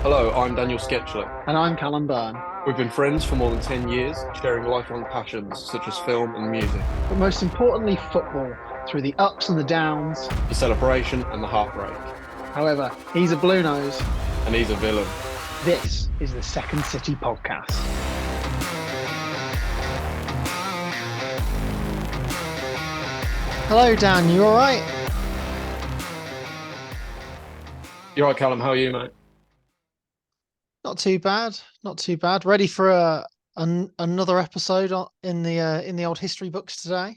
Hello, I'm Daniel Sketchley. And I'm Callum Dan. We've been friends for more than 10 years, sharing lifelong passions such as film and music, But most importantly, football, through the ups and the downs. the celebration and the heartbreak. However, he's a Blue Nose. And he's a villain. This is the Second City Podcast. Hello, Dan. You all right? You're right, Callum. How are you, mate? Not too bad. Not too bad. Ready for another episode in the old history books today?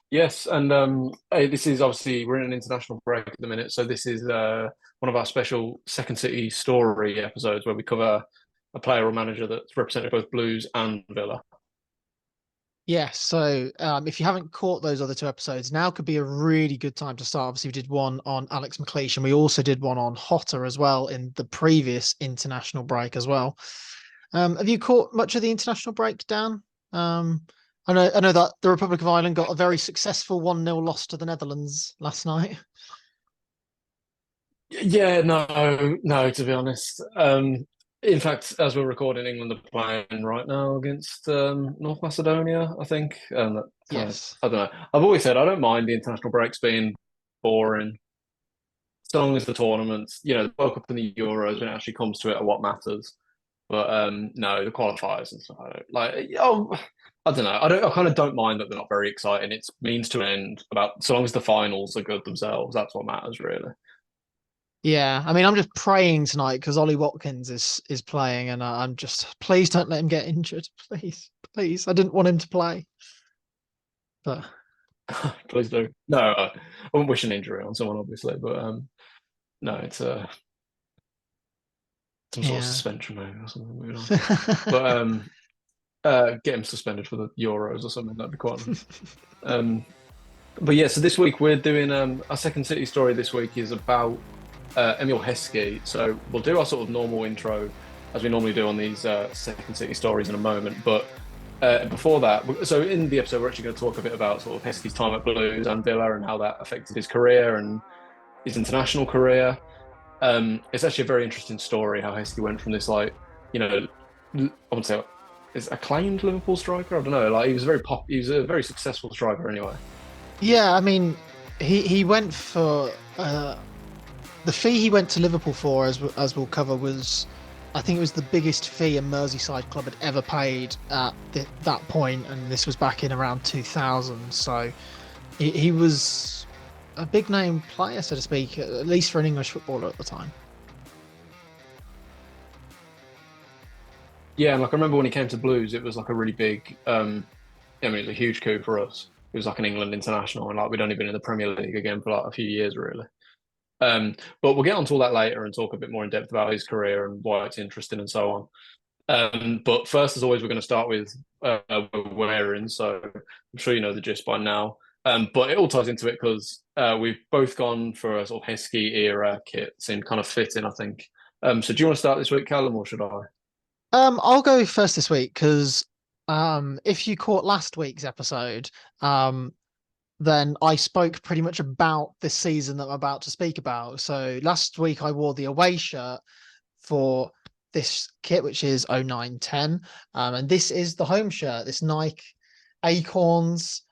Yes, and hey, this is obviously we're in an international break at the minute, so this is one of our special Second City story episodes where we cover a player or manager that's represented both Blues and Villa. Yes. So if you haven't caught those other two episodes, now could be a really good time to start. Obviously, we did one on Alex McLeish, and we also did one on Hotter as well in the previous international break as well. Have you caught much of the international break, Dan? I know that the Republic of Ireland got a very successful 1-0 loss to the Netherlands last night. Yeah, no, to be honest. In fact, as we're recording, England are playing right now against North Macedonia, I think. That kind of, Yes. I don't know. I've always said I don't mind the international breaks being boring, so long as the tournaments, the World Cup and the Euros, when it actually comes to it, are what matters. But no, the qualifiers and stuff. I don't like. Oh, I don't know. I kind of don't mind that they're not very exciting. It's means to an end. About so long as the finals are good themselves, that's what matters, really. Yeah, I mean, I'm just praying tonight because Ollie Watkins is playing, and I'm just please don't let him get injured, please, please. I didn't want him to play, but Please do. No, I wouldn't wish an injury on someone, obviously, but no, it's some sort of yeah. suspension maybe or something. Moving on. But get him suspended for the Euros or something. That'd be quite nice. Um, but yeah, so this week we're doing our second city story. This week is about Emile Heskey. So we'll do our sort of normal intro as we normally do on these second city stories in a moment. But before that, so in the episode, we're actually going to talk a bit about sort of Heskey's time at Blues and Villa and how that affected his career and his international career. It's actually a very interesting story how Heskey went from this I would say is acclaimed Liverpool striker. I don't know, like he was a very successful striker anyway. Yeah, I mean, he went for the fee he went to Liverpool for, as we'll cover, was I think it was the biggest fee a Merseyside club had ever paid at that point, and this was back in around 2000. So he was a big name player, so to speak, at least for an English footballer at the time. Yeah, and like I remember when he came to Blues, it was like a really big. I mean, it was a huge coup for us. It was like an England international, and like we'd only been in the Premier League again for like a few years, really. But we'll get onto all that later and talk a bit more in depth about his career and why it's interesting and so on. But first, as always, we're going to start with we're wearing. So I'm sure you know the gist by now. But it all ties into it because we've both gone for a sort of Heskey era kit. Seemed kind of fitting, I think. So do you want to start this week, Callum, or should I? I'll go first this week because if you caught last week's episode, then I spoke pretty much about this season that I'm about to speak about. So last week I wore the away shirt for this kit, which is 0910. And this is the home shirt, this Nike Acorns,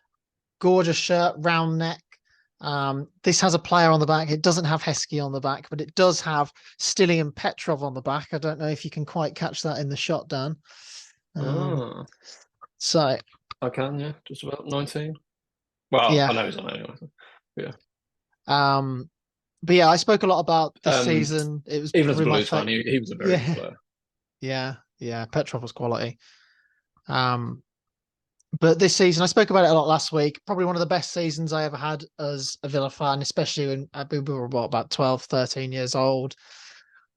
gorgeous shirt, round neck. This has a player on the back. It doesn't have Heskey on the back, but it does have Stilly and Petrov on the back. I don't know if you can quite catch that in the shot, Dan. Um, Ah, so I can, yeah, just about 19. Well, I yeah. know he's on anyway. So, yeah. Um, but yeah, I spoke a lot about this Um, season. It was Even as a probably my Blues fan, favorite. he was a very good Yeah, player. yeah. Petrov was quality. Um, but this season, I spoke about it a lot last week. Probably one of the best seasons I ever had as a Villa fan, especially when we were about 12, 13 years old.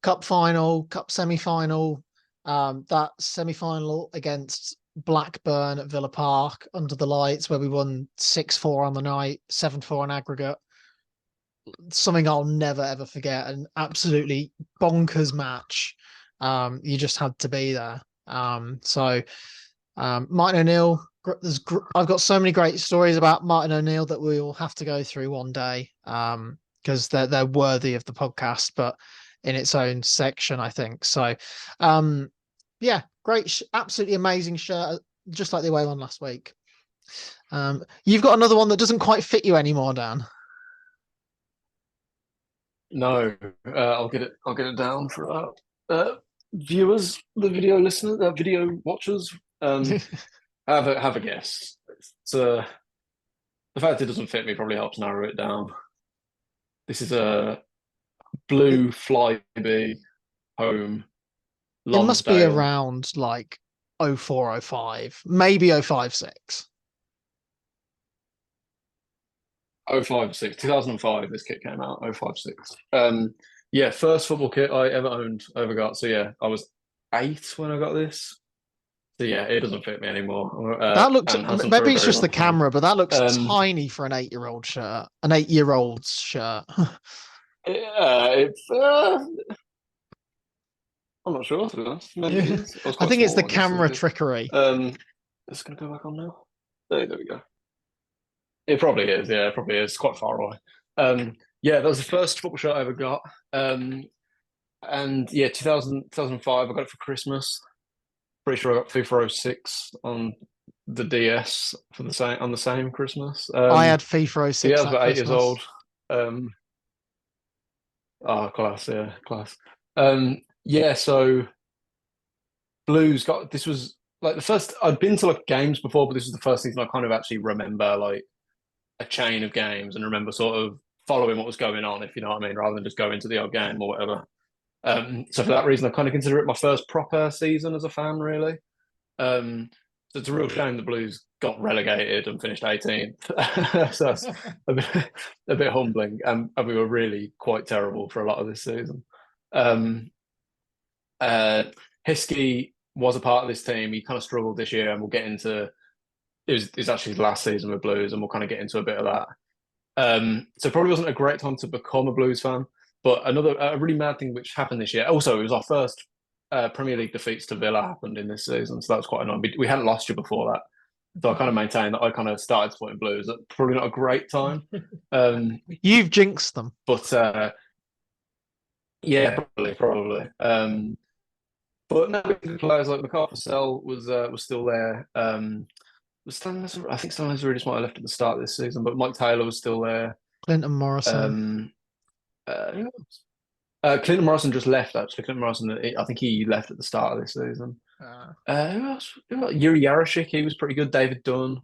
Cup final, cup semi-final. That semi-final against Blackburn at Villa Park under the lights, where we won 6-4 on the night, 7-4 on aggregate. Something I'll never ever forget. An absolutely bonkers match. You just had to be there. Martin O'Neill. I've got so many great stories about Martin O'Neill that we will have to go through one day. because they're worthy of the podcast, but in its own section, I think. So, yeah, great, absolutely amazing shirt, just like the away one last week. You've got another one that doesn't quite fit you anymore, Dan. No, I'll get it down for viewers, the video listeners, video watchers. Have a guess. The fact it doesn't fit me probably helps narrow it down. This is a blue Flyby home It must be Lonsdale. around like 0405, maybe 056. 056, 2005, this kit came out, 056. Yeah, first football kit I ever owned, ever got. So yeah, I was 8 when I got this. So yeah, it doesn't fit me anymore. That looks, and hasn't for maybe a it's very just long the time. camera, but that looks tiny for an 8-year-old shirt, an 8-year-old's shirt. It's I'm not sure, to be honest. Maybe it is. I think it's the I guess, camera trickery. It's gonna go back on now. There we go. It probably is, yeah, it probably is. Quite far away. Yeah, that was the first football shirt I ever got. And yeah, 2005, I got it for Christmas. Pretty sure I got FIFA '06 on the DS for the same Christmas. I had FIFA Yeah, 06 I was that about 8 years Christmas. old. Class, yeah, class. Yeah, so Blues got this was like the first I'd been to like games before, but this was the first season I kind of actually remember like a chain of games and remember sort of following what was going on, if you know what I mean, rather than just going to the odd game or whatever. So for that reason, I kind of consider it my first proper season as a fan, really. So it's a real shame the Blues got relegated and finished 18th. So that's a bit humbling. And we were really quite terrible for a lot of this season. Um, Heskey was a part of this team. He kind of struggled this year, and we'll get into it was actually his last season with Blues, and we'll kind of get into a bit of that. So probably wasn't a great time to become a Blues fan. But a really mad thing which happened this year. Also, it was our first Premier League defeats to Villa happened in this season, so that was quite annoying. We hadn't lost you before that, so I kind of maintained that I kind of started supporting Blues. Probably not a great time. You've jinxed them, but yeah, probably. But no, players like McArthur Sell was still there. I think Stanley Zarides might have left at the start of this season, but Mike Taylor was still there. Clinton Morrison. Clinton Morrison just left, actually. Clinton Morrison, I think he left at the start of this season. Who else? Yuri Yarashik, he was pretty good. David Dunn,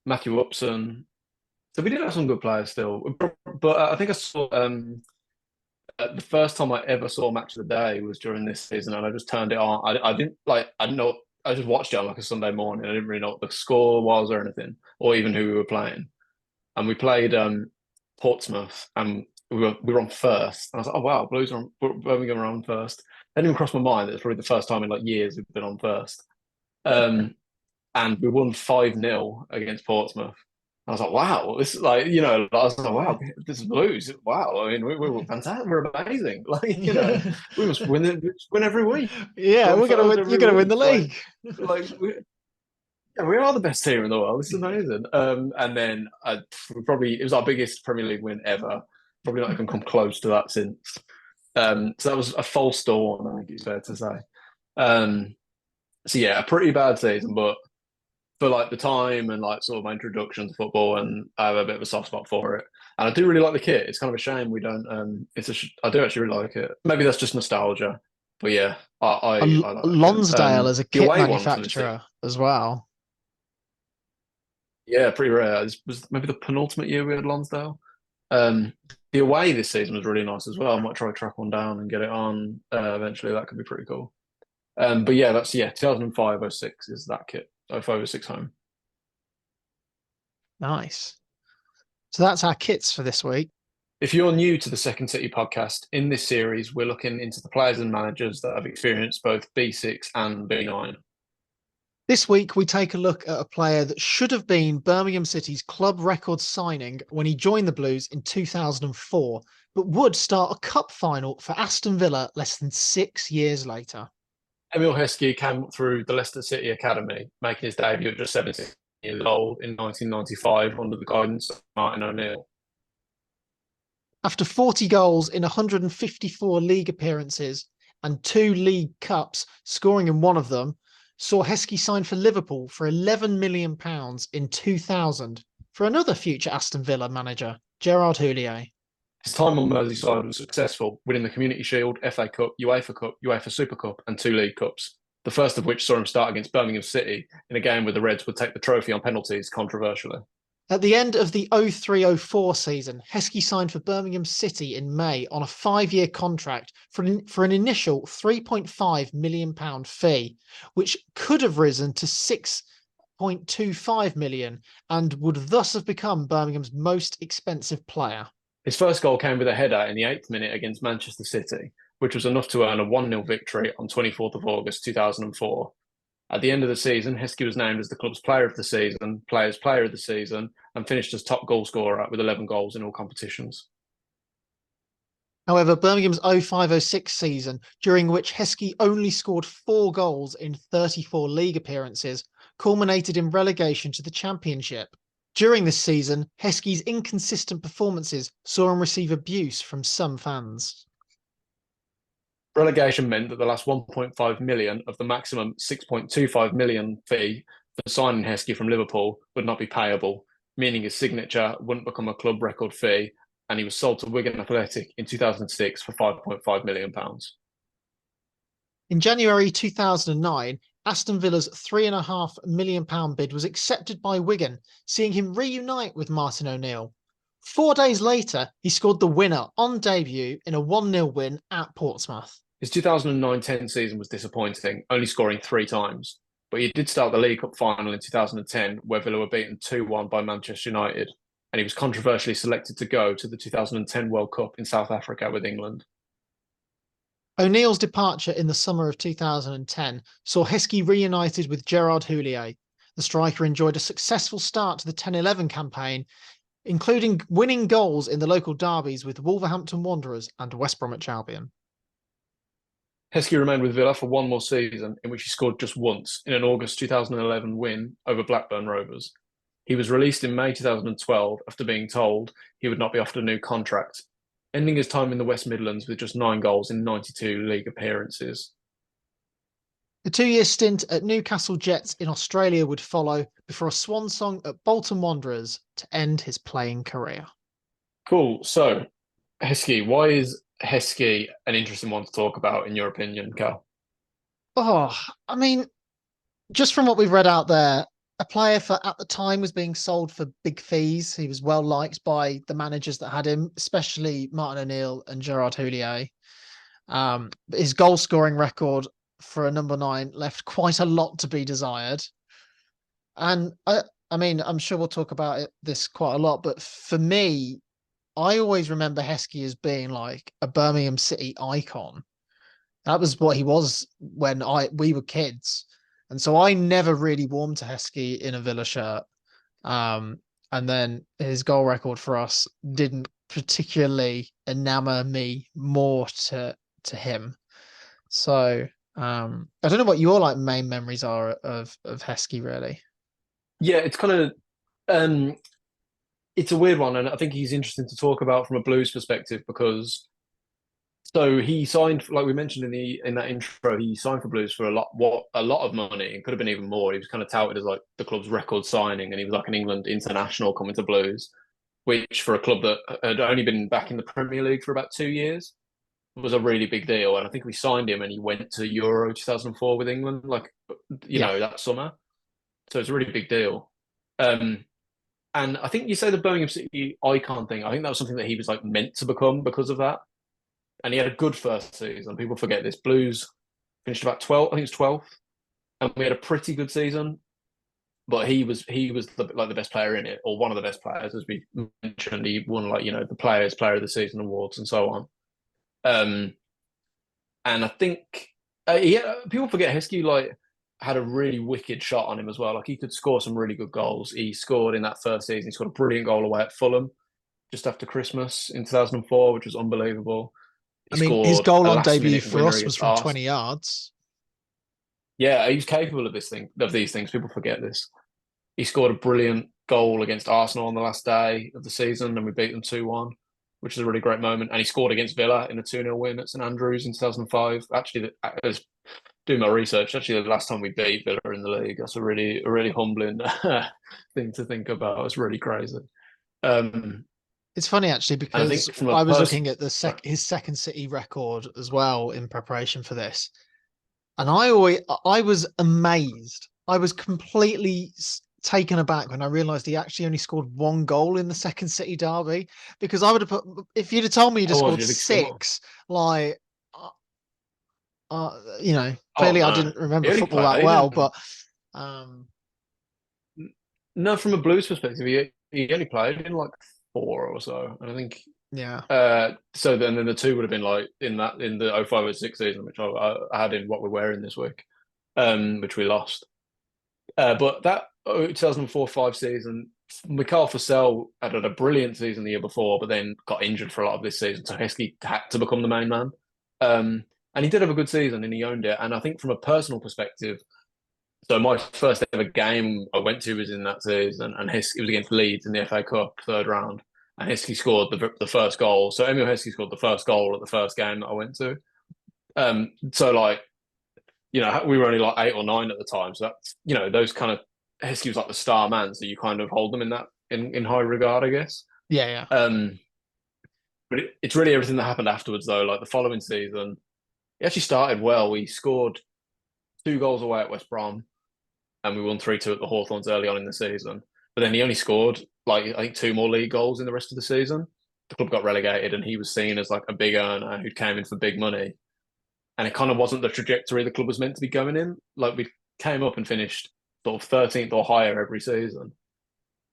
Matthew Upson. So we did have some good players still. But I think I saw the first time I ever saw Match of the Day was during this season, and I just turned it on. I didn't know. I just watched it on like a Sunday morning. I didn't really know what the score was or anything, or even who we were playing. And we played Portsmouth, and we were on first. And I was like, oh wow, Blues are on, Birmingham are on first. That didn't even cross my mind that it's probably the first time in like years we've been on first. And we won 5-0 against Portsmouth. I was like, wow, this is like, I was like, wow, this is Blues. Wow, I mean, we were fantastic. We're amazing. Like, we must win every week. Yeah, we're gonna win. You're gonna win the league. Yeah, we are the best team in the world. This is amazing. And then it was our biggest Premier League win ever. Probably not even come close to that since. So that was a false dawn, I think it's fair to say. So yeah, a pretty bad season, but for like the time and like sort of my introduction to football, and I have a bit of a soft spot for it. And I do really like the kit. It's kind of a shame we don't. I do actually really like it. Maybe that's just nostalgia, but yeah, I like Lonsdale as a kit away manufacturer as well. Yeah, pretty rare. This was maybe the penultimate year we had Lonsdale. The away this season was really nice as well. I might try to track one down and get it on eventually. That could be pretty cool. But yeah, 2005-06 is that kit. 05-06 home. Nice. So that's our kits for this week. If you're new to the Second City podcast, in this series, we're looking into the players and managers that have experienced both B6 and B9. This week, we take a look at a player that should have been Birmingham City's club record signing when he joined the Blues in 2004, but would start a cup final for Aston Villa less than 6 years later. Emile Heskey came through the Leicester City Academy, making his debut at just 17 years old in 1995 under the guidance of Martin O'Neill. After 40 goals in 154 league appearances and 2 League Cups, scoring in one of them, saw Heskey sign for Liverpool for £11 million in 2000 for another future Aston Villa manager, Gerard Houllier. His time on Merseyside was successful, winning the Community Shield, FA Cup, UEFA Super Cup, and 2 League Cups. The first of which saw him start against Birmingham City in a game where the Reds would take the trophy on penalties controversially. At the end of the 03-04 season, Heskey signed for Birmingham City in May on a 5-year contract for an initial £3.5 million fee, which could have risen to £6.25 million and would thus have become Birmingham's most expensive player. His first goal came with a header in the 8th minute against Manchester City, which was enough to earn a 1-0 victory on 24th of August 2004. At the end of the season, Heskey was named as the club's player of the season, players' player of the season, and finished as top goal scorer with 11 goals in all competitions. However, Birmingham's 05-06 season, during which Heskey only scored 4 goals in 34 league appearances, culminated in relegation to the Championship. During this season, Heskey's inconsistent performances saw him receive abuse from some fans. Relegation meant that the last 1.5 million of the maximum 6.25 million fee for signing Heskey from Liverpool would not be payable, meaning his signature wouldn't become a club record fee, and he was sold to Wigan Athletic in 2006 for £5.5 million. In January 2009, Aston Villa's £3.5 million bid was accepted by Wigan, seeing him reunite with Martin O'Neill. 4 days later, he scored the winner on debut in a 1-0 win at Portsmouth. His 2009-10 season was disappointing, only scoring 3 times, but he did start the League Cup final in 2010, where Villa were beaten 2-1 by Manchester United, and he was controversially selected to go to the 2010 World Cup in South Africa with England. O'Neill's departure in the summer of 2010 saw Heskey reunited with Gerard Houllier. The striker enjoyed a successful start to the 10-11 campaign, including winning goals in the local derbies with Wolverhampton Wanderers and West Bromwich Albion. Heskey remained with Villa for 1 more season, in which he scored just once in an August 2011 win over Blackburn Rovers. He was released in May 2012 after being told he would not be offered a new contract, ending his time in the West Midlands with just 9 goals in 92 league appearances. A 2-year stint at Newcastle Jets in Australia would follow before a swan song at Bolton Wanderers to end his playing career. Cool. So, Heskey, why is Heskey an interesting one to talk about, in your opinion, Cal? Oh, I mean, just from what we've read out there, a player for at the time was being sold for big fees. He was well liked by the managers that had him, especially Martin O'Neill and Gerard Houllier. His goal scoring record for a number 9 left quite a lot to be desired. And I mean, I'm sure we'll talk about this quite a lot, but for me, I always remember Heskey as being like a Birmingham City icon. That was what he was when we were kids. And so I never really warmed to Heskey in a Villa shirt. And then his goal record for us didn't particularly enamor me more to him. So I don't know what your like main memories are of Heskey, really. Yeah, it's kind of it's a weird one, and I think he's interesting to talk about from a Blues perspective because he signed, like we mentioned in that intro, he signed for Blues for a lot of money. It could have been even more. He was kind of touted as like the club's record signing, and he was like an England international coming to Blues, which for a club that had only been back in the Premier League for about 2 years was a really big deal. And I think we signed him, and he went to Euro 2004 with England, like that summer. So it's a really big deal. And I think you say the Birmingham City icon thing. I think that was something that he was like meant to become because of that. And he had a good first season. People forget this. Blues finished about 12th. I think it's 12th, and we had a pretty good season. But he was the best player in it, or one of the best players, as we mentioned. He won the Player of the Season awards and so on. And I think people forget Heskey had a really wicked shot on him as well. Like he could score some really good goals. He scored in that first season. He scored a brilliant goal away at Fulham just after Christmas in 2004, which was unbelievable. I mean, his goal on debut for us was from 20 yards. Yeah, he was capable of these things. People forget this. He scored a brilliant goal against Arsenal on the last day of the season, and we beat them 2-1. which is a really great moment. And he scored against Villa in a 2-0 win at St Andrews in 2005. Actually, I was doing my research. Actually, the last time we beat Villa in the league, that's a really humbling thing to think about. It's really crazy. It's funny actually And I because think from a I was person, looking at his second City record as well in preparation for this, and I was amazed. I was completely taken aback when I realised he actually only scored one goal in the second City derby. Because I would have put, if you'd have told me he'd have how old scored do you think score? six, like, Oh clearly I no, didn't remember he only football that played well, in. but um, No, from a Blues perspective, he only played in like four or so, and I think yeah, so. Then the two would have been like in the 05-06 season, which I had in what we're wearing this week, which we lost. But that 2004-05 season, Mikhail Fossell had a brilliant season the year before, but then got injured for a lot of this season. So Heskey had to become the main man. And he did have a good season and he owned it. And I think from a personal perspective, so my first ever game I went to was in that season, and it was against Leeds in the FA Cup third round, and Heskey scored the first goal. So Emile Heskey scored the first goal at the first game that I went to. So like we were only like 8 or 9 at the time, so that's those kind of Heskey was like the star man, so you kind of hold them in that in high regard, I guess. yeah, yeah. But it's really everything that happened afterwards, though. Like the following season, he actually started well. We scored 2 goals away at West Brom, and we won 3-2 at the Hawthorns early on in the season. But then he only scored like I think 2 more league goals in the rest of the season. The club got relegated, and he was seen as like a big earner who came in for big money. And it kind of wasn't the trajectory the club was meant to be going in. Like we came up and finished sort of 13th or higher every season.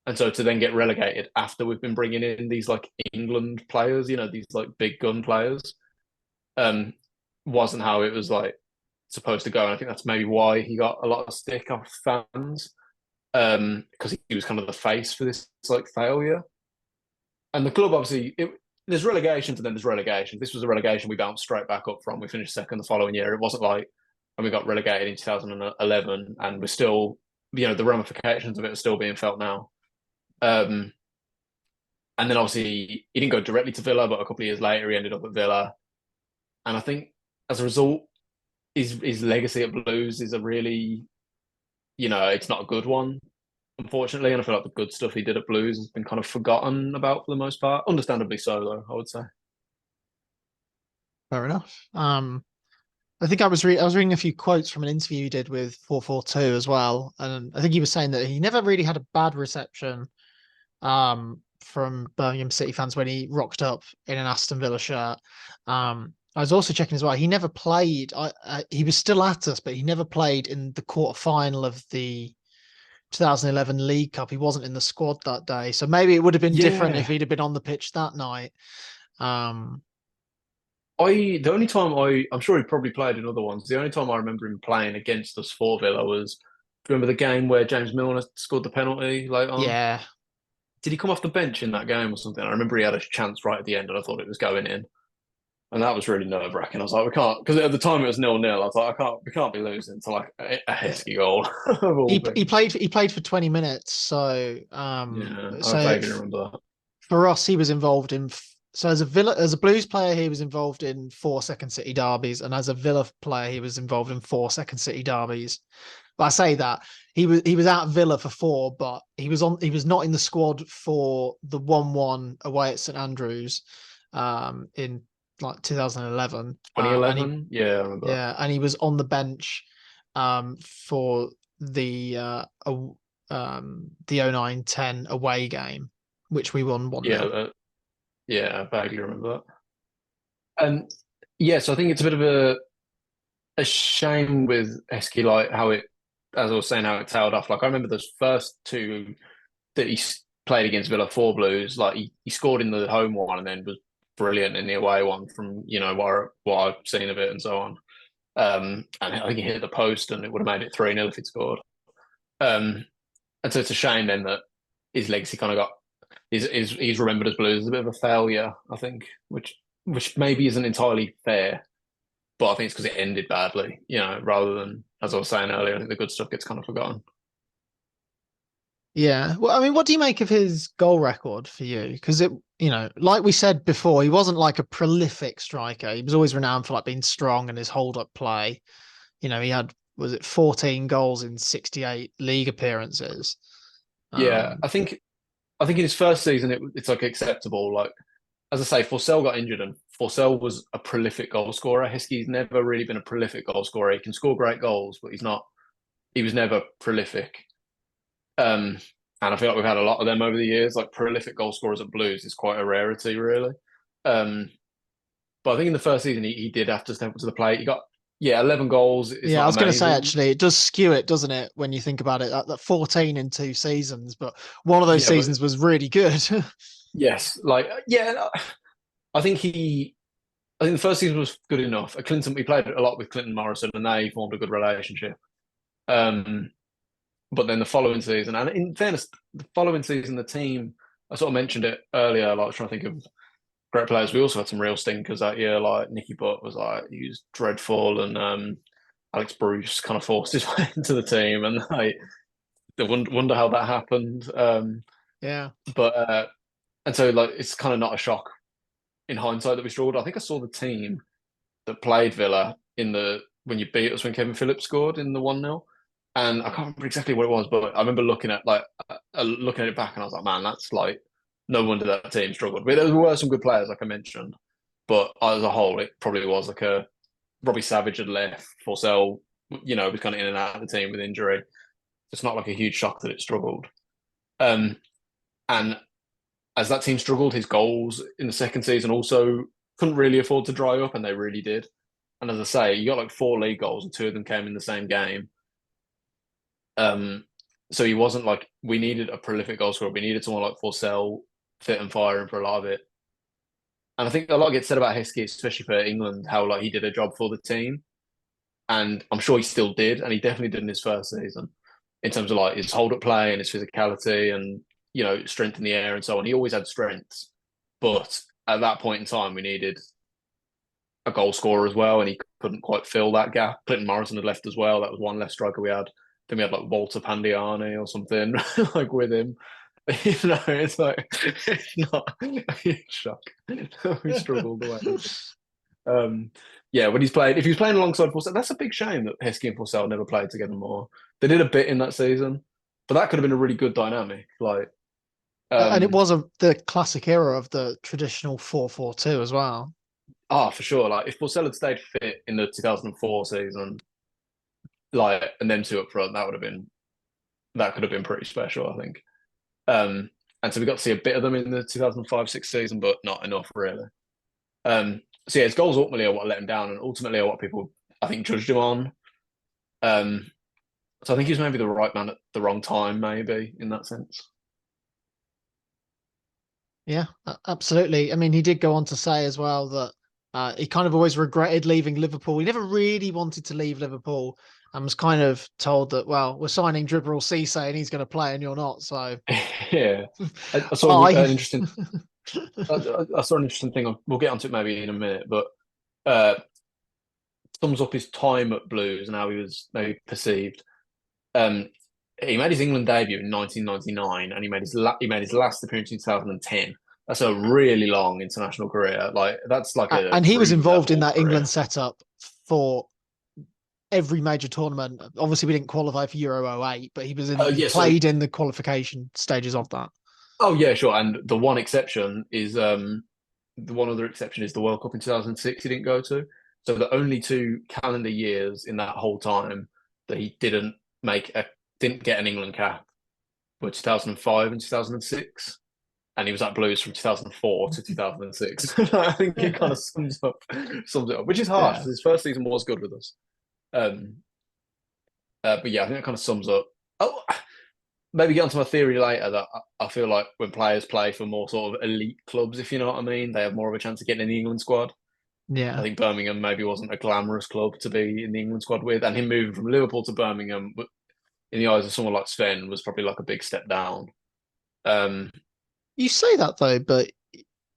And so to then get relegated after we've been bringing in these like England players, these like big gun players, um, wasn't how it was like supposed to go. And I think that's maybe why he got a lot of stick off fans, because he was kind of the face for this like failure. And the club obviously there's relegations and then there's relegation. This was a relegation we bounced straight back up from. We finished second the following year. It wasn't like and we got relegated in 2011 and we're still the ramifications of it are still being felt now. And then obviously he didn't go directly to Villa, but a couple of years later he ended up at Villa. And I think as a result, his legacy at Blues is a really, it's not a good one, unfortunately. And I feel like the good stuff he did at Blues has been kind of forgotten about for the most part. Understandably so, though, I would say. Fair enough. I think I was reading a few quotes from an interview you did with 442 as well, and I think he was saying that he never really had a bad reception from Birmingham City fans when he rocked up in an Aston Villa shirt. I was also checking as well. He never played. He was still at us, but he never played in the quarter final of the 2011 League Cup. He wasn't in the squad that day, so maybe it would have been different if Yeah. he'd have been on the pitch that night. The only time I'm sure he probably played in other ones. The only time I remember him playing against us for Villa was, remember the game where James Milner scored the penalty late on? Yeah, Did he come off the bench in that game or something? I remember he had a chance right at the end and I thought it was going in. And that was really nerve wracking. I was like, we can't, because at the time it was 0-0. I was like, we can't be losing to like a yeah. Heskey goal. He played for 20 minutes. So Yeah, I so vaguely remember that. for us, he was involved in. So as a Blues player, he was involved in 4 second City derbies, and as a Villa player, he was involved in 4 second City derbies. But I say that he was at Villa for 4, but he was not in the squad for the 1-1 away at St Andrews, in like 2011, and 2011? Yeah, I remember that. he was on the bench, for the 09-10 away game, which we won 1-0. Yeah, I vaguely remember that. Yeah, so I think it's a bit of a shame with Heskey, like how it, as I was saying, how it tailed off. Like I remember those first 2 that he played against Villa for Blues. Like he scored in the home one and then was brilliant in the away one from what I've seen of it and so on. And I think he hit the post and it would have made it 3-0 if he'd scored. And so it's a shame then that his legacy kind of got he's remembered as Blues as a bit of a failure, I think, which maybe isn't entirely fair, but I think it's because it ended badly, rather than, as I was saying earlier, I think the good stuff gets kind of forgotten. Yeah. Well, I mean, what do you make of his goal record for you? Because like we said before, he wasn't like a prolific striker. He was always renowned for like being strong and his hold-up play. He had, was it 14 goals in 68 league appearances? Yeah, Um, I think in his first season it's like acceptable. Like as I say, Forsell got injured, and Forsell was a prolific goal scorer. Heskey's never really been a prolific goal scorer. He can score great goals, but he's not. He was never prolific. Um, and I feel like we've had a lot of them over the years. Like prolific goal scorers at Blues is quite a rarity, really. Um, but I think in the first season he did have to step up to the plate. He got 11 goals. It's yeah, I not was going to say amazing. actually, it does skew it, doesn't it, when you think about it? That 14 in 2 seasons, but one of those Yeah, but seasons was really good. yes, like yeah, I think he. I think the first season was good enough. Clinton, we played a lot with Clinton Morrison, and they formed a good relationship. Um, but then the following season, and in fairness, the following season, the team, I sort of mentioned it earlier, like I was trying to think of great players. We also had some real stinkers that year, like Nicky Butt was like, he was dreadful, and Alex Bruce kind of forced his way into the team, and like, they wonder how that happened. Yeah. But and so like it's kind of not a shock in hindsight that we struggled. I think I saw the team that played Villa in the when you beat us when Kevin Phillips scored in the 1-0. And I can't remember exactly what it was, but I remember looking at it back and I was like, man, that's like no wonder that team struggled. But there were some good players, like I mentioned, but as a whole, it probably was like a Robbie Savage had left, Forsell, was kind of in and out of the team with injury. It's not like a huge shock that it struggled. Um, and as that team struggled, his goals in the second season also couldn't really afford to dry up, and they really did. And as I say, you got like 4 league goals, and 2 of them came in the same game. So he wasn't like we needed a prolific goal scorer. We needed someone like Forsell, fit and firing for a lot of it. And I think a lot gets said about Heskey, especially for England, how like he did a job for the team, and I'm sure he still did, and he definitely did in his first season in terms of like his hold up play and his physicality and strength in the air and so on. He always had strengths, but at that point in time, we needed a goal scorer as well, and he couldn't quite fill that gap. Clinton Morrison had left as well. That was one less striker we had. Then we had like Walter Pandiani or something like with him. It's like it's not a huge shock. We struggled away. Yeah, when if he was playing alongside Forsell, that's a big shame that Heskey and Forsell never played together more. They did a bit in that season, but that could have been a really good dynamic. Like, And it um, was the classic era of the traditional 4-4-2 as well. for sure. Like, if Forsell had stayed fit in the 2004 season, like, and them two up front, that could have been pretty special, I think. Um, and so we got to see a bit of them in the 2005-6 season, but not enough really. So yeah, his goals ultimately are what let him down, and ultimately are what people I think judged him on. Um, so I think he was maybe the right man at the wrong time, maybe in that sense. Yeah, absolutely. I mean, he did go on to say as well that he kind of always regretted leaving Liverpool. He never really wanted to leave Liverpool and was kind of told that, well, we're signing Djibril Cissé and he's going to play and you're not. So Yeah, I saw I, an interesting. I saw an interesting thing. We'll get onto it maybe in a minute, but uh, sums up his time at Blues and how he was maybe perceived. Um, he made his England debut in 1999, and he made his last appearance in 2010. That's a really long international career. Like that's like a and he was dream involved in level that England career. setup for every major tournament. Obviously, we didn't qualify for Euro '08, but he Yeah. So, played in the qualification stages of that. oh yeah, sure. And the one exception is the one other exception is the World Cup in 2006. He didn't go to. So the only 2 calendar years in that whole time that he didn't get an England cap were 2005 and 2006. And he was at Blues from 2004 to 2006. I think it kind of sums it up, which is harsh Yeah. because his first season was good with us. Um, but yeah, I think that kind of sums up. Oh, maybe get onto my theory later that I feel like when players play for more sort of elite clubs, if you know what I mean, they have more of a chance of getting in the England squad. I Yeah. think Birmingham maybe wasn't a glamorous club to be in the England squad with, and him moving from Liverpool to Birmingham, in the eyes of someone like Sven, was probably like a big step down. Um, You say that though, but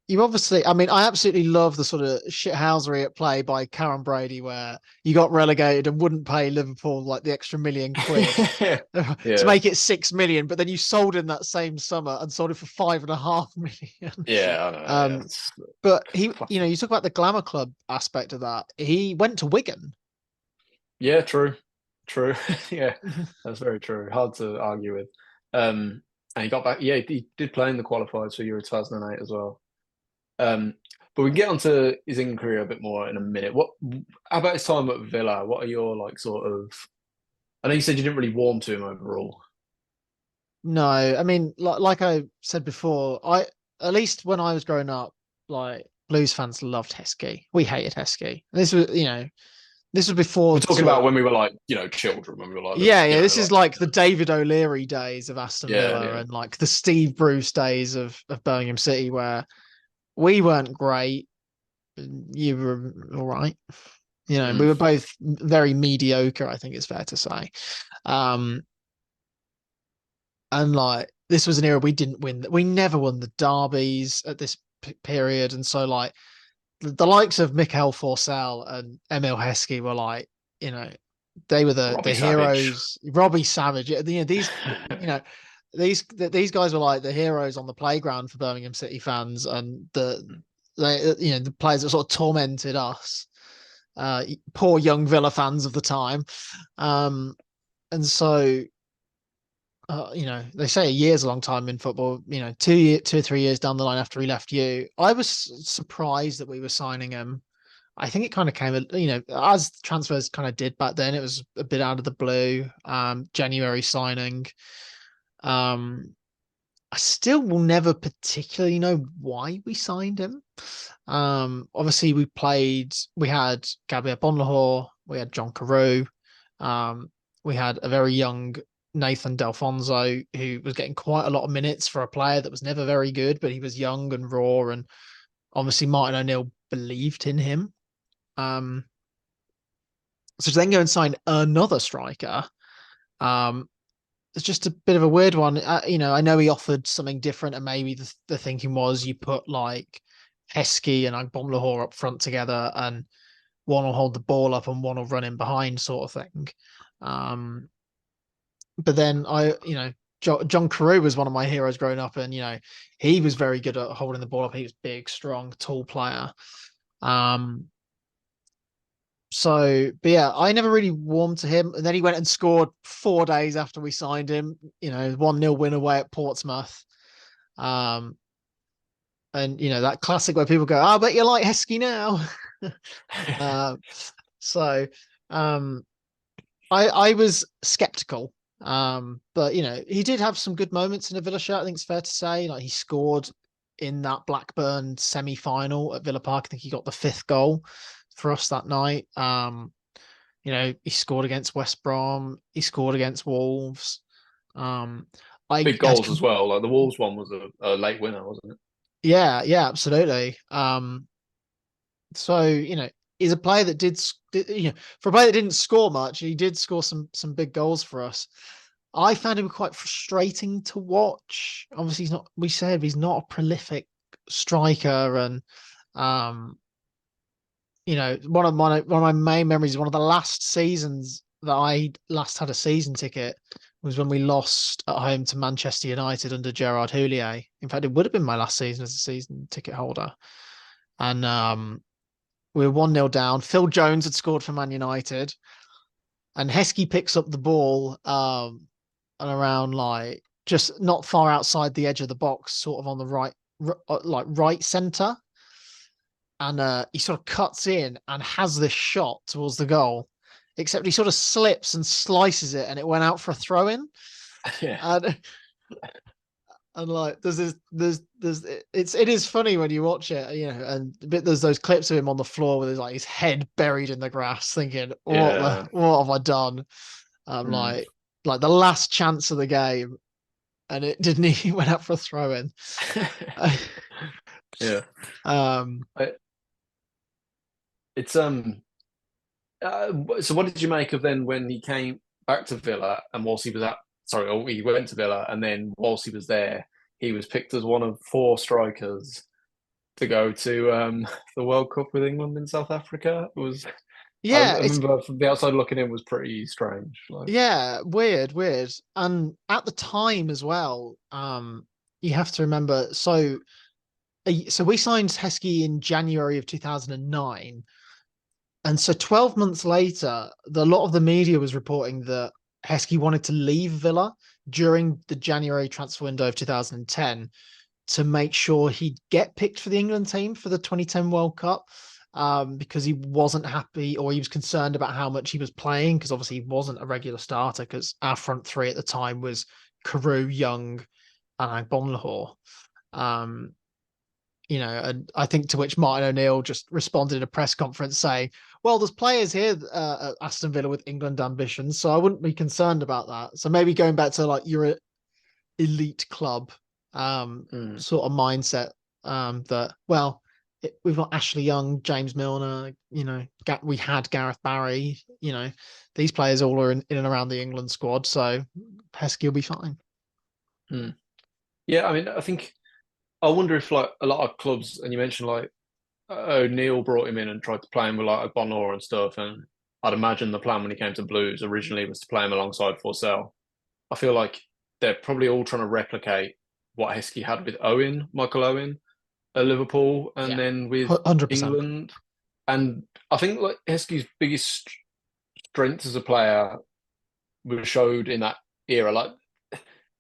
you obviously, I mean, I absolutely love the sort of shithousery at play by Karen Brady, where you got relegated and wouldn't pay Liverpool like the extra £1 million to Yeah, make it 6 million, but then you sold in that same summer and sold it for 5.5 million. yeah, I know. Yeah, Um, it's but he, fucking. you talk about the glamour club aspect of that. He went to Wigan. Yeah, true, true. Yeah, that's very true. Hard to argue with. And he got back. Yeah, he did play in the qualifiers for Euro 2008 as well. Um, but we can get onto his England career a bit more in a minute. How about his time at Villa? What are your like sort of? I know you said you didn't really warm to him overall. No, I mean, like I said before, I at least when I was growing up, like Blues fans loved Heskey. We hated Heskey. This was, this was We're before talking sort about of, when we were like, children, when we were like, yeah. This is like, like the David O'Leary days of Aston yeah, Villa yeah. and like the Steve Bruce days of Birmingham City, where we weren't great. You were all right. We Mm. were both very mediocre, I think it's fair to say. Um, and like this was an era we didn't win. We never won the derbies at this period, and so like the likes of Mikael Forsell and Emile Heskey were like, you know, they were the Robbie Savage. heroes. Robbie Savage, you know, these guys were like the heroes on the playground for Birmingham City fans, and the players that sort of tormented us, poor young Villa fans of the time. And so they say a year's a long time in football. 2 or 3 years down the line after he left you, I was surprised that we were signing him. I think it kind of came, as transfers kind of did back then. It was a bit out of the blue. January signing. Um, I still will never particularly know why we signed him. Obviously we had Gabriel Bonlahor, we had John Carew, we had a very young Nathan Delfonso who was getting quite a lot of minutes for a player that was never very good, but he was young and raw, and obviously Martin O'Neill believed in him. Um, so to then go and sign another striker, um, it's just a bit of a weird one. I know he offered something different, and maybe the thinking was you put like Heskey and Agbomlahor up front together, and one will hold the ball up and one will run in behind, sort of thing. But then John Carew was one of my heroes growing up, and he was very good at holding the ball up. He was big, strong, tall player. Um, but yeah, I never really warmed to him. And then he went and scored 4 days after we signed him, 1-0 win away at Portsmouth. Um, and that classic where people go, "Oh, but you like Heskey now." uh, so um, I was skeptical. But he did have some good moments in a Villa shirt. I think it's fair to say. Like he scored in that Blackburn semi-final at Villa Park. I think he got the 5th goal for us that night. He scored against West Brom. He scored against Wolves. Um, I Big had, goals as well. Like the Wolves one was a late winner, wasn't it? yeah, yeah, absolutely. So he's a player that for a player that didn't score much, he did score some big goals for us. I found him quite frustrating to watch. Obviously, he's not a prolific striker, and um, one of my main memories, one of the last seasons that I last had a season ticket was when we lost at home to Manchester United under Gerard Houllier. In fact, it would have been my last season as a season ticket holder. And we were 1-0 down. Phil Jones had scored for Man United, and Heskey picks up the ball and around like just not far outside the edge of the box, sort of on the right center. And he sort of cuts in and has this shot towards the goal, except he sort of slips and slices it, and it went out for a throw in. Yeah, And like it is funny when you watch it, there's those clips of him on the floor with his head buried in the grass, thinking, yeah. what have I done? Mm. Like the last chance of the game, and it didn't. He went out for a throw in. Yeah. um, I- It's So what did you make of then when he came back to Villa and whilst he was he went to Villa and then whilst he was there, he was picked as one of 4 strikers to go to the World Cup with England in South Africa. It was I Yeah, it's remember from the outside looking in was pretty strange. Like, yeah, weird. And at the time as well, you have to remember. So we signed Heskey in January of 2009, and so 12 months later, a lot of the media was reporting that Heskey wanted to leave Villa during the January transfer window of 2010 to make sure he'd get picked for the England team for the 2010 World Cup, because he wasn't happy, or he was concerned about how much he was playing, because obviously he wasn't a regular starter, because our front three at the time was Carew, Young, and Bonlahor. Um, and I think to which Martin O'Neill just responded in a press conference saying, well, there's players here at Aston Villa with England ambitions, so I wouldn't be concerned about that. So maybe going back to like your elite club sort of mindset, that, well, we've got Ashley Young, James Milner, we had Gareth Barry, these players all are in and around the England squad, so Heskey will be fine. yeah, I mean, I wonder if like a lot of clubs, and you mentioned like O'Neill brought him in and tried to play him with like Bonor and stuff, and I'd imagine the plan when he came to Blues originally was to play him alongside Forsell. I feel like they're probably all trying to replicate what Heskey had with Michael Owen at Liverpool, and Yeah, then with 100%. England. And I think like Heskey's biggest strength as a player was showed in that era. Like,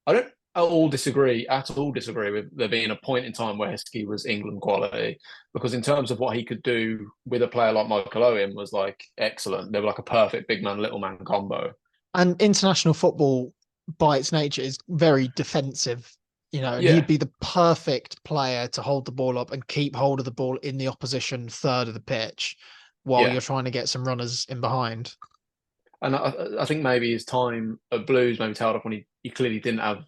I don't at all disagree with there being a point in time where Heskey was England quality, because in terms of what he could do with a player like Michael Owen was like excellent. They were like a perfect big man, little man combo. And international football, by its nature, is very defensive, and Yeah, he'd be the perfect player to hold the ball up and keep hold of the ball in the opposition third of the pitch while yeah. you're trying to get some runners in behind. And I think maybe his time at Blues maybe tailed off when he clearly didn't have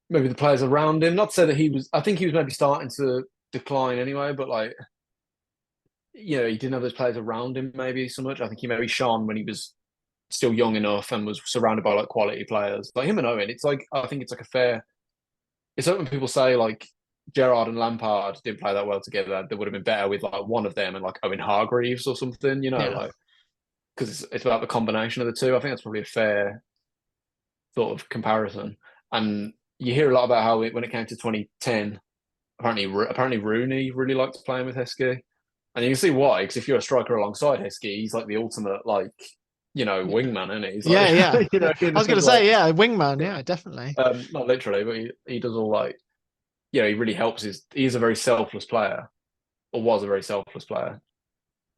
maybe the players around him. Not to say that he was, I think he was maybe starting to decline anyway, but like, he didn't have those players around him maybe so much. I think he maybe shone when he was still young enough and was surrounded by like quality players. Like him and Owen, it's like, I think it's like a fair, it's like when people say like Gerrard and Lampard didn't play that well together, they would have been better with like one of them and like Owen Hargreaves or something, Yeah. like, because it's about the combination of the two. I think that's probably a fair sort of comparison. And you hear a lot about how when it came to 2010, apparently Rooney really liked playing with Heskey, and you can see why. Because if you're a striker alongside Heskey, he's like the ultimate like wingman, isn't he? He's like Yeah. I was going to like, say, yeah, wingman. Yeah, definitely. not literally, but he does all like he really helps. He's a very selfless player, or was a very selfless player.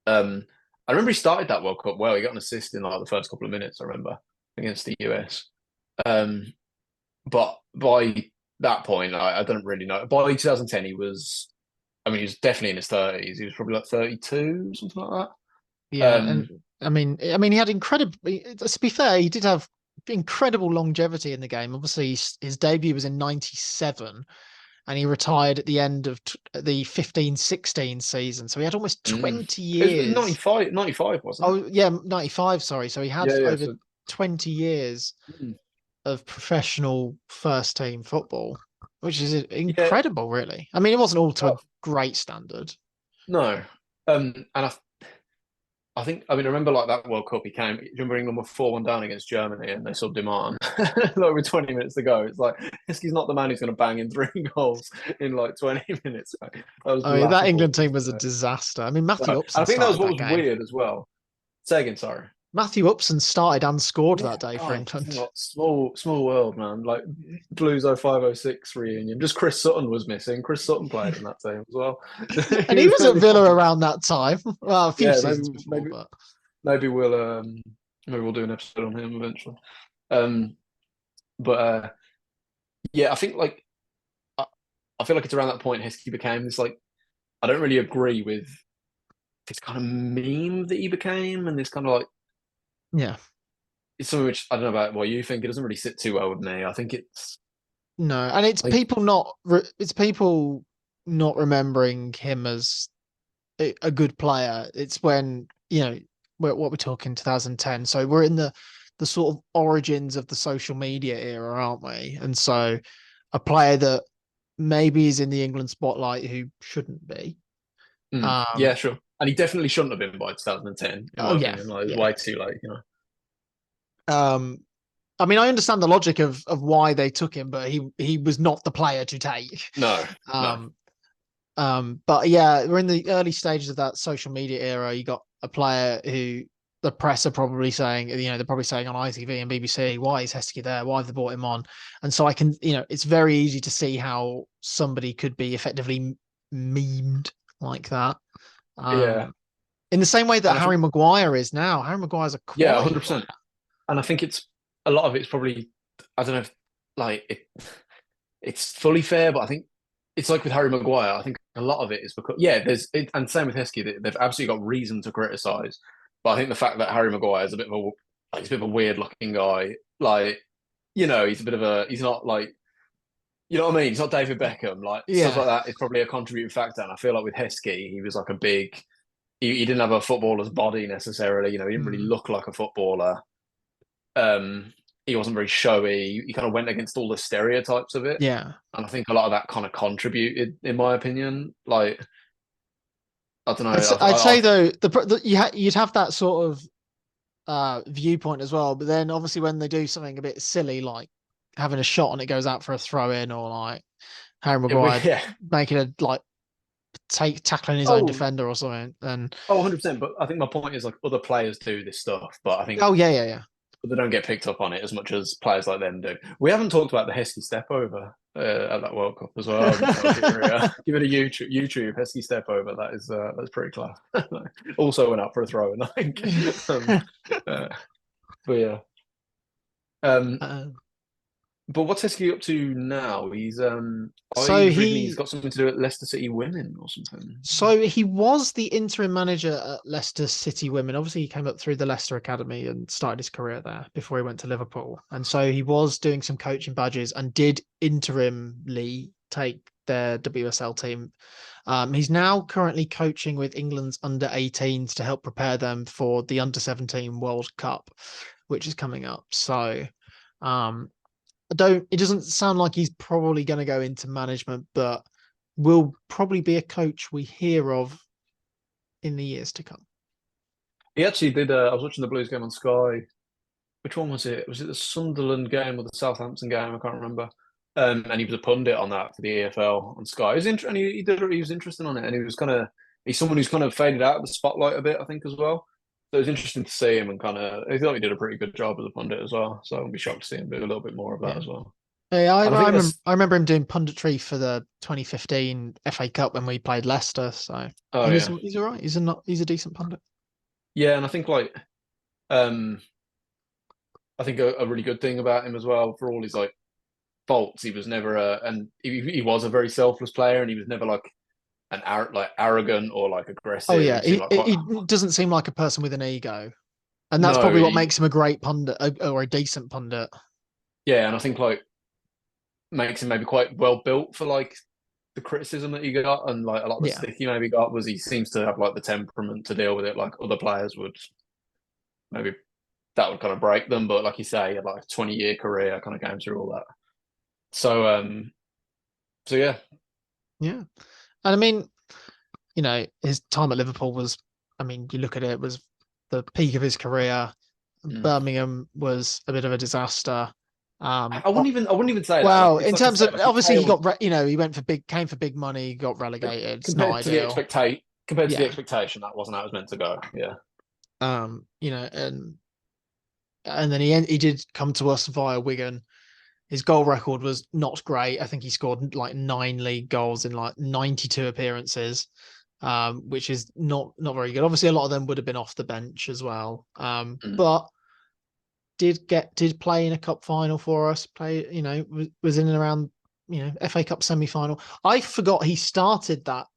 I remember he started that World Cup well. He got an assist in like the first couple of minutes. I remember against the US. But by that point, I don't really know. By 2010, he was he was definitely in his 30s. He was probably like 32, something like that. Yeah, and I mean, he had incredible. To be fair, he did have incredible longevity in the game. Obviously, his debut was in '97, and he retired at the end of the 15-16 season. So he had almost 20 It was years. 95, wasn't it? Oh, yeah, 95. Sorry. So he had Yeah. over So, 20 years of professional first team football, which is yeah, incredible, really. I mean, it wasn't all to a oh, great standard. no. And I think, I remember like that World Cup, he came, do you remember England were 4-1 down against Germany and they subbed him on like with 20 minutes to go. It's like, he's not the man who's going to bang in 3 goals in like 20 minutes. That was I mean, that laughable. England team was a disaster. I mean, Matthew And Upson I think that was started what that was game. weird as well. Say again, sorry. Matthew Upson started and scored Yeah, that day for God, England. small world, man. Like Blues 0506 reunion. Just Chris Sutton was missing. Chris Sutton played in that team as well. And He he was was the at only Villa one. around that time. Well, a few Yeah, seasons before, but maybe we'll do an episode on him eventually. Um, but yeah, I think like I feel like it's around that point Heskey became this like I don't really agree with this kind of meme that he became, and this kind of like yeah, it's something which I don't know about what you think. It doesn't really sit too well with me. I think it's no, and it's like people not remembering him as a good player. It's when what we're talking 2010. So we're in the sort of origins of the social media era, aren't we? And so a player that maybe is in the England spotlight who shouldn't be. Yeah, sure. And he definitely shouldn't have been by 2010, in Oh my yeah, opinion. Like, it was yeah. way too late, you know. I mean, I understand the logic of why they took him, but he was not the player to take. No, no. But yeah, we're in the early stages of that social media era. You got a player who the press are probably saying, they're probably saying on ITV and BBC, why is Heskey there? Why have they brought him on? And so it's very easy to see how somebody could be effectively memed like that. Yeah. In the same way that And I Harry think, Maguire is now. Harry Maguire's a yeah, quality player. 100%. And I think a lot of it's probably, I don't know if, like, it's fully fair, but I think it's like with Harry Maguire. I think a lot of it is because, yeah, and same with Heskey, they've absolutely got reason to criticise. But I think the fact that Harry Maguire is he's a bit of a weird looking guy. Like, he's not like, you know what I mean? He's not David Beckham. Like, stuff Yeah. like that is probably a contributing factor. And I feel like with Heskey, he was like he didn't have a footballer's body necessarily. You know, he didn't really Mm. look like a footballer. Um, he wasn't very showy. He kind of went against all the stereotypes of it. Yeah. And I think a lot of that kind of contributed, in my opinion. Like, I don't know. I'd say though you'd have that sort of viewpoint as well, but then obviously when they do something a bit silly like having a shot and it goes out for a throw in, or like Harry Maguire Yeah. making a like tackling his own Oh, defender or something, then 100%. But I think my point is like other players do this stuff, but I think oh yeah. they don't get picked up on it as much as players like them do. We haven't talked about the Heskey step over at that World Cup as well. Give it a YouTube Heskey step over. That's pretty class. Also went out for a throw, and I think. But yeah. Um, uh, but what's Heskey up to now? I so was reading he's he got something to do at Leicester City Women or something. So he was the interim manager at Leicester City Women. Obviously, he came up through the Leicester Academy and started his career there before he went to Liverpool. And so he was doing some coaching badges and did interimly take their WSL team. He's now currently coaching with England's under 18s to help prepare them for the under 17 World Cup, which is coming up. So it doesn't sound like he's probably going to go into management, but will probably be a coach we hear of in the years to come. He actually did. I was watching the Blues game on Sky. Which one was it? Was it the Sunderland game or the Southampton game? I can't remember. And he was a pundit on that for the EFL on Sky. And he was interesting on it, and he's someone who's kind of faded out of the spotlight a bit, I think, as well. So it was interesting to see him, and I thought he did a pretty good job as a pundit as well. So I'd be shocked to see him do a little bit more of that Yeah. as well. Yeah, And I think I remember him doing punditry for the 2015 FA Cup when we played Leicester. So oh yeah, he's all right. He's a decent pundit. yeah, and I think um, I think a really good thing about him as well, for all his like faults, he was never he was a very selfless player, and he was never like arrogant or like Oh aggressive. yeah, He seemed like quite he doesn't seem like a person with an ego, and that's no, probably what makes him a great pundit or a decent pundit. yeah, and I think like makes him maybe quite well built for like the criticism that he got, and like a lot of the Yeah, stick he maybe got was he seems to have like the temperament to deal with it, like other players would maybe that would kind of break them, but like you say, he had like a 20-year career, kind of going through all that. So so yeah, yeah, and I mean, his time at Liverpool was, I mean, you look at it, was the peak of his career. Birmingham was a bit of a disaster. I wouldn't even say that. Like, Well, it's in like I terms say, of like obviously he got, he came for big money, got relegated. It's not compared to the ideal. Yeah. expectation, that wasn't how it was meant to go. Yeah. And then he did come to us via Wigan. His goal record was not great. I think he scored like 9 league goals in like 92 appearances, which is not very good. Obviously, a lot of them would have been off the bench as well. But did play in a cup final for us. Was in and around FA Cup semi final. I forgot he started that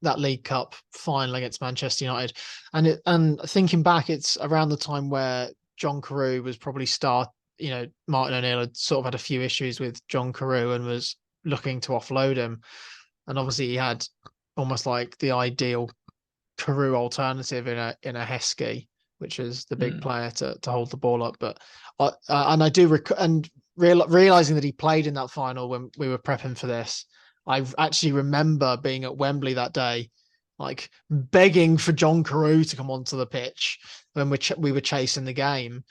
that League Cup final against Manchester United, and thinking back, it's around the time where John Carew was probably Martin O'Neill had sort of had a few issues with John Carew and was looking to offload him. And obviously he had almost like the ideal Carew alternative in a Heskey, which is the big player to hold the ball up. But and realizing that he played in that final when we were prepping for this, I actually remember being at Wembley that day, like begging for John Carew to come onto the pitch when we were chasing the game.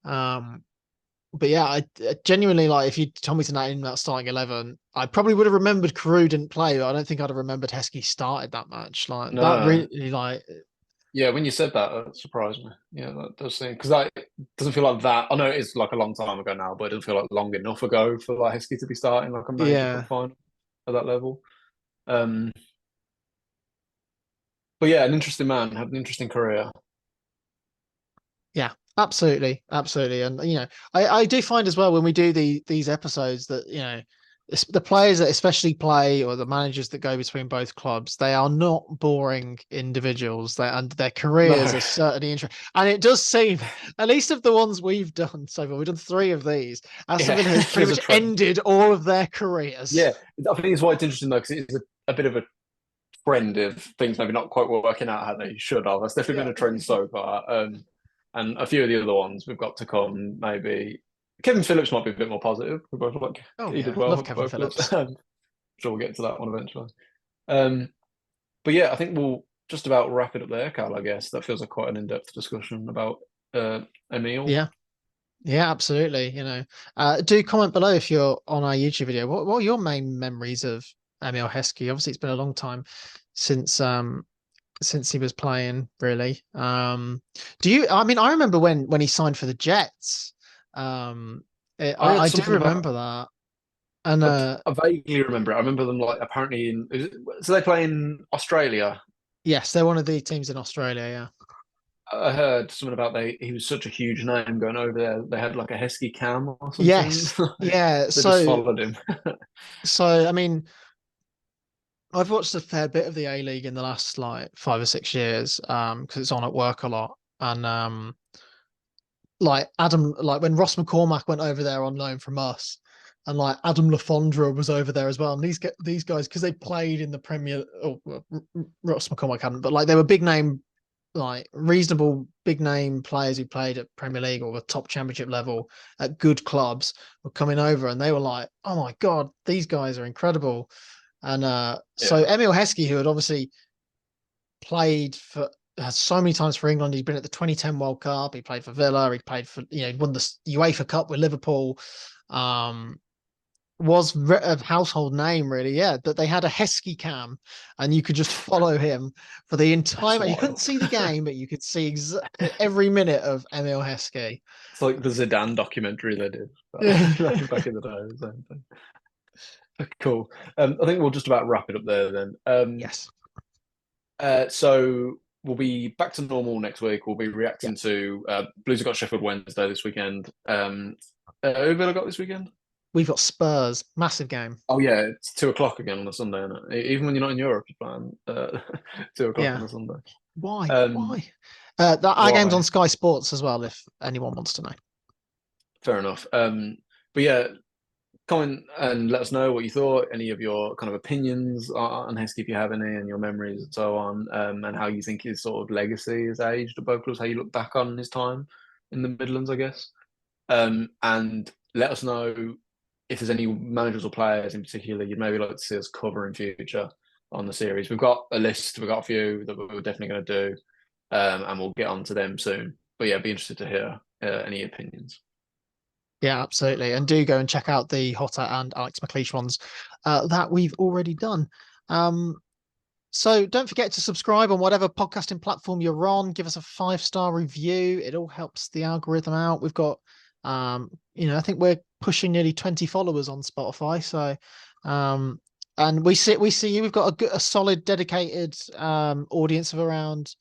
But yeah, I genuinely, like, if you told me to name that starting 11, I probably would have remembered Carew didn't play, but I don't think I'd have remembered Heskey started that match. Like that No. really, like, Yeah, when you said that, it surprised me. Yeah, that does seem because like it doesn't feel like that. I know it's like a long time ago now, but it doesn't feel like long enough ago for like Heskey to be starting like a major yeah, cup final at that level. Um, but yeah, an interesting man, had an interesting career. yeah, absolutely, absolutely. And I do find as well when we do these episodes that the players that especially play, or the managers that go between both clubs, they are not boring individuals. And their careers No, are certainly interesting. And it does seem, at least of the ones we've done so far, we've done 3 of these. Aston yeah, Villa has pretty there's a much trend. ended all of their careers. Yeah, I think it's why it's interesting though, because it's a bit of a trend of things maybe not quite working out how they should have. That's definitely Yeah, been a trend so far. And a few of the other ones we've got to come. Maybe Kevin Phillips might be a bit more positive. We both like oh he did yeah, well love at Kevin both clubs. Phillips. Sure, we'll get to that one eventually. Um, but yeah, I think we'll just about wrap it up there, Carl. I guess that feels like quite an in-depth discussion about Emile. Yeah. Yeah, absolutely. Do comment below if you're on our YouTube video. What are your main memories of Emile Heskey? Obviously, it's been a long time since he was playing, really. I mean, I remember when he signed for the Jets. Oh yeah, I do something about. remember that. And I vaguely remember it. I remember them like apparently so they play in Australia. yes, they're one of the teams in Australia. Yeah. I heard something about he was such a huge name going over there. They had like a Heskey cam or something. Yes. Yeah. They just So followed him. I mean, I've watched a fair bit of the A League in the last like 5 or 6 years, because it's on at work a lot. And like Adam, like when Ross McCormack went over there on loan from us, and like Adam Lafondra was over there as well. And these guys, because they played in the Premier, Ross McCormack hadn't, but like they were big name, like reasonable big name players who played at Premier League or the top championship level at good clubs, were coming over, and they were like, oh my God, these guys are incredible. And so Yeah, Emile Heskey, who had obviously played for so many times for England, he'd been at the 2010 World Cup, he played for Villa, he played for won the UEFA Cup with Liverpool, was a household name, really. Yeah, that they had a Heskey cam, and you could just follow him for the that's entire. You couldn't wild. see the game, but you could see every minute of Emile Heskey. It's like the Zidane documentary they did Yeah. back in the day. The same thing. Cool. I think we'll just about wrap it up there then. Yes. So we'll be back to normal next week. We'll be Yeah. reacting to Blues have got Sheffield Wednesday this weekend. Who Villa got this weekend? We've got Spurs, massive game. Oh yeah, it's 2 o'clock again on a Sunday, isn't it? Even when you're not in Europe, you're playing 2 o'clock Yeah. on a Sunday. Why? Um, Why? Our game's on why? Sky Sports as well, if anyone wants to know. Fair enough. But yeah, comment and let us know what you thought, any of your kind of opinions on Heskey if you have any, and your memories and so on, and how you think his sort of legacy has aged at both clubs, how you look back on his time in the Midlands, I guess. And let us know if there's any managers or players in particular you'd maybe like to see us cover in future on the series. We've got a list, we've got a few that we're definitely going to do, and we'll get on to them soon. But yeah, be interested to hear any opinions. Yeah, absolutely. And do go and check out the Hotter and Alex McLeish ones that we've already done. So don't forget to subscribe on whatever podcasting platform you're on. Give us a 5-star review. It all helps the algorithm out. We've got, I think we're pushing nearly 20 followers on Spotify. So, and we see you. We've got a solid, dedicated audience of around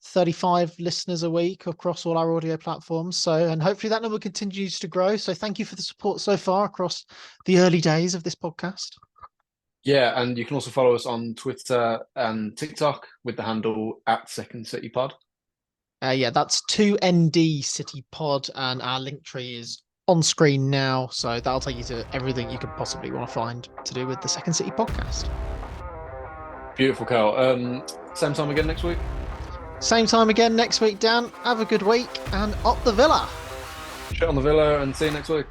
35 listeners a week across all our audio platforms. So, and hopefully that number continues to grow. So thank you for the support so far across the early days of this podcast. Yeah, and you can also follow us on Twitter and TikTok with the handle at Second City Pod. Yeah, that's 2ND City Pod, and our link tree is on screen now. So that'll take you to everything you could possibly want to find to do with the Second City podcast. Beautiful, Carl. Same time again next week. Same time again next week, Dan. Have a good week and up the Villa. Shit on the Villa and see you next week.